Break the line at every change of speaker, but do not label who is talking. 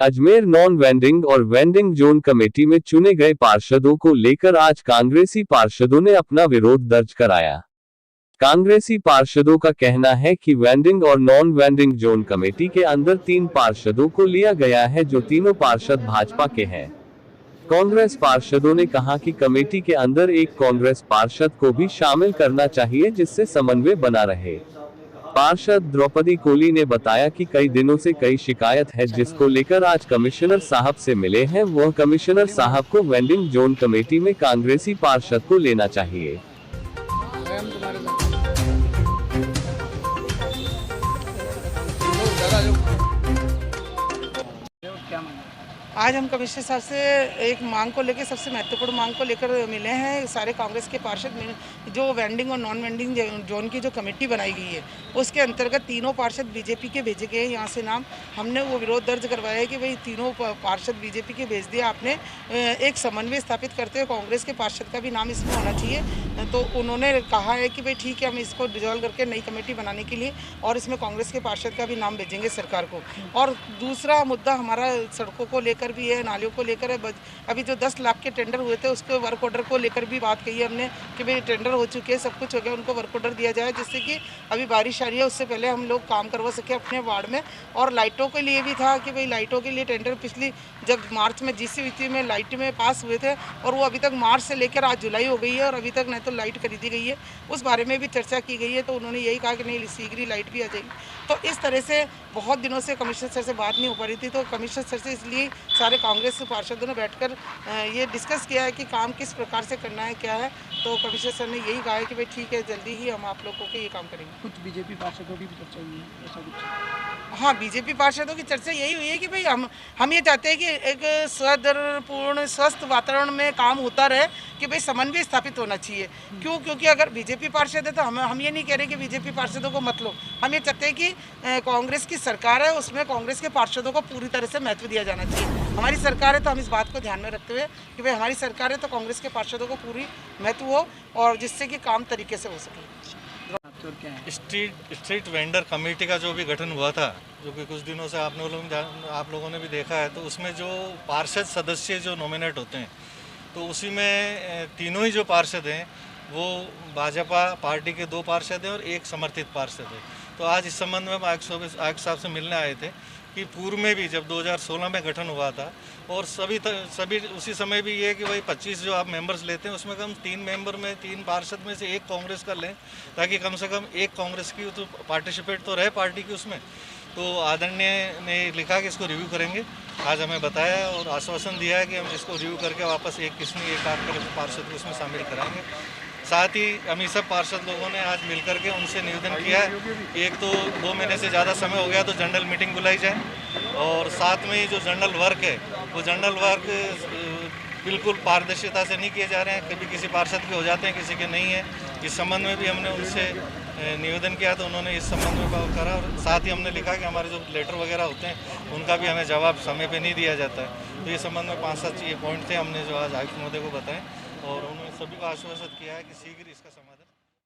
Ajmer non vending और vending zone committee में चुने गए पार्षदों को लेकर आज कांग्रेसी पार्षदों ने अपना विरोध दर्ज कराया। कांग्रेसी पार्षदों का कहना है कि वेंडिंग और नॉन वेंडिंग जोन कमेटी के अंदर 3 पार्षदों को लिया गया है, जो तीनों पार्षद भाजपा के हैं। कांग्रेस पार्षदों ने कहा कि कमेटी के अंदर एक कांग्रेस पार्षद को भी शामिल करना चाहिए, जिससे समन्वय बना रहे। पार्षद द्रौपदी कोली ने बताया कि कई दिनों से कई शिकायत है, जिसको लेकर आज कमिश्नर साहब से मिले हैं। वह कमिश्नर साहब को वेंडिंग जोन कमेटी में कांग्रेसी पार्षद को लेना चाहिए।
आज हम कमिश्नर साहब से एक मांग को लेकर, सबसे महत्वपूर्ण मांग को लेकर मिले हैं। सारे कांग्रेस के पार्षद जो वेंडिंग और नॉन वेंडिंग जोन की जो कमेटी बनाई गई है, उसके अंतर्गत तीनों पार्षद बीजेपी के भेजे गए हैं। यहाँ से नाम हमने वो विरोध दर्ज करवाया है कि भाई तीनों पार्षद बीजेपी के भेज दिया आपने। एक समन्वय स्थापित करते हुए कांग्रेस के पार्षद का भी नाम इसमें होना चाहिए। तो उन्होंने कहा है कि भाई ठीक है, हम इसको डिजॉल्व करके नई कमेटी बनाने के लिए और इसमें कांग्रेस के पार्षद का भी नाम भेजेंगे सरकार को। और दूसरा मुद्दा हमारा सड़कों को लेकर भी है, नालियों को लेकर है। अभी जो 10 लाख के टेंडर हुए थे, उसके वर्क ऑर्डर को लेकर भी बात कही है हमने कि भाई टेंडर हो चुके हैं, सब कुछ हो गया, उनको वर्क ऑर्डर दिया जाए, जिससे कि अभी बारिश आ रही है, उससे पहले हम लोग काम करवा सके अपने वार्ड में। और लाइटों के लिए भी था कि भाई लाइटों के लिए टेंडर पिछली जब मार्च में जीसीवीसी में लाइट में पास हुए थे, और वो अभी तक मार्च से लेकर आज जुलाई हो गई है और अभी तक न तो लाइट खरीदी गई है, उस बारे में भी चर्चा की गई है। तो उन्होंने यही कहा कि नहीं, शीघ्र ही लाइट भी आ जाएगी। तो इस तरह से बहुत दिनों से कमिश्नर सर से बात नहीं हो पा रही थी, तो कमिश्नर सर से इसलिए सारे कांग्रेस पार्षदों ने बैठकर ये डिस्कस किया है कि काम किस प्रकार से करना है, क्या है। तो कमिश्नर सर ने यही कहा है कि भाई ठीक है, जल्दी ही हम आप लोगों के ये काम करेंगे।
कुछ बीजेपी पार्षदों की भी चर्चा हुई है, ऐसा कुछ?
हाँ, बीजेपी पार्षदों की चर्चा यही हुई है कि भाई हम ये चाहते हैं कि एक सौहार्दपूर्ण स्वस्थ वातावरण में काम होता रहे, कि भाई समन्वय स्थापित होना चाहिए। क्योंकि अगर बीजेपी पार्षद है तो हम ये नहीं कह रहे कि बीजेपी पार्षदों को मत लो। हम ये चाहते हैं कि कांग्रेस की सरकार है, उसमें कांग्रेस के पार्षदों को पूरी तरह से महत्व दिया जाना चाहिए। हमारी सरकार है तो हम इस बात को ध्यान में रखते हुए कि भाई हमारी सरकार है तो कांग्रेस के पार्षदों को पूरी महत्व हो, और जिससे कि काम तरीके से हो सके।
स्ट्रीट वेंडर कमेटी का जो भी गठन हुआ था, जो कि कुछ दिनों से आप लोगों ने भी देखा है, तो उसमें जो पार्षद सदस्य जो नॉमिनेट होते हैं, तो उसी में तीनों ही जो पार्षद हैं वो भाजपा पार्टी के 2 पार्षद हैं और 1 समर्थित पार्षद है। तो आज इस संबंध में आयुक्त साहब से मिलने आए थे कि पूर्व में भी जब 2016 में गठन हुआ था, और सभी उसी समय भी ये कि भाई 25 जो आप मेंबर्स लेते हैं, उसमें कम 3 मेंबर में 3 पार्षद में से 1 कांग्रेस का लें, ताकि कम से कम 1 कांग्रेस की तो पार्टिसिपेट तो रहे पार्टी की उसमें। तो आदरणीय ने लिखा कि इसको रिव्यू करेंगे। आज हमें बताया और आश्वासन दिया है कि हम इसको रिव्यू करके वापस एक पार्षद को उसमें शामिल कराएंगे। साथ ही हम सब पार्षद लोगों ने आज मिलकर के उनसे निवेदन किया है, एक तो 2 महीने से ज़्यादा समय हो गया, तो जनरल मीटिंग बुलाई जाए, और साथ में जो जनरल वर्क है, वो जनरल वर्क बिल्कुल पारदर्शिता से नहीं किए जा रहे हैं। कभी किसी पार्षद के हो जाते हैं, किसी के नहीं है। इस संबंध में भी हमने उनसे निवेदन किया, तो उन्होंने इस संबंध में करा, और साथ ही हमने लिखा कि हमारे जो लेटर वगैरह होते हैं उनका भी हमें जवाब समय पे नहीं दिया जाता है। तो ये संबंध में 5-7 ये पॉइंट थे, हमने जो आज आयुक्त महोदय को बताएं, और उन्होंने सभी को आश्वासन किया है कि शीघ्र इसका